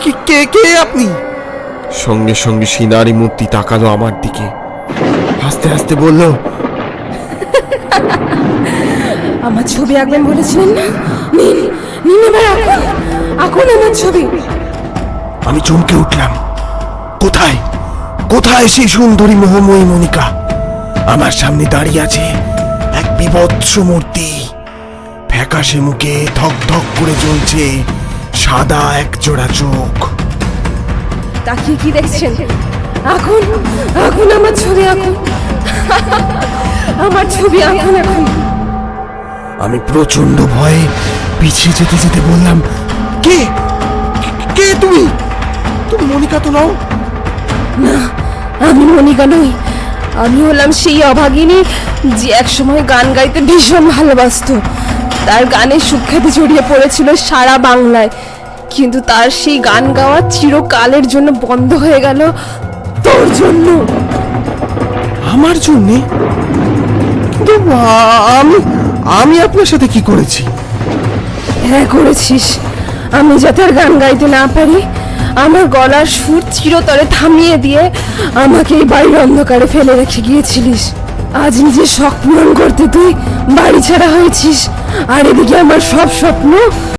কে কে আপনি? সঙ্গে সঙ্গে সেই নারী মূর্তি তাকালো আমার দিকে, হাসতে হাসতে বলল, আমার ছবি আঁকবেন বলেছিলেন না? নিন নিন, এবার আঁকুন, আঁকুন আমার ছবি। আমি চমকে উঠলাম। কোথায় কোথায় সেই সুন্দরী মোহময়ী মনিকা? আমার সামনে দাঁড়িয়ে আছে এক বিভৎস মূর্তি। ফ্যাকাশে মুখে ধক ধক করে জ্বলছে সাদা এক জোড়া চোখ। তাকিয়ে কি দেখছেন? আঁকুন, আঁকুন আমার ছবি, আঁকুন আমার ছবি, আঁকুন এখন। আমি প্রচন্ড ভয়ে পিছিয়ে যেতে যেতে বললাম, কে কে তুমি? তুমি মনিকা তো নও। না, আমি মনিকা নই। আমি হলাম সেই অভাগিনী যে একসময় গান গাইতে ভীষণ ভালোবাসতো। তার গানের সুখ্যাতি ছড়িয়ে পড়েছিল সারা বাংলায়, কিন্তু তার সেই গান গাওয়া চিরকালের জন্য বন্ধ হয়ে গেল তোর জন্য। আমার জন্যে? কিন্তু আমি আপনার সাথে কি করেছি? হ্যাঁ করেছিস। আমি যাতে আর গান গাইতে না পারি, আমার গলার সুর চিরতরে থামিয়ে দিয়ে আমাকে এই বাড়ির অন্ধকারে ফেলে রেখে গিয়েছিলিস। আজ নিজের শখ পূরণ করতে তুই বাড়ি ছাড়া হয়েছিস, আর এদিকে আমার সব স্বপ্ন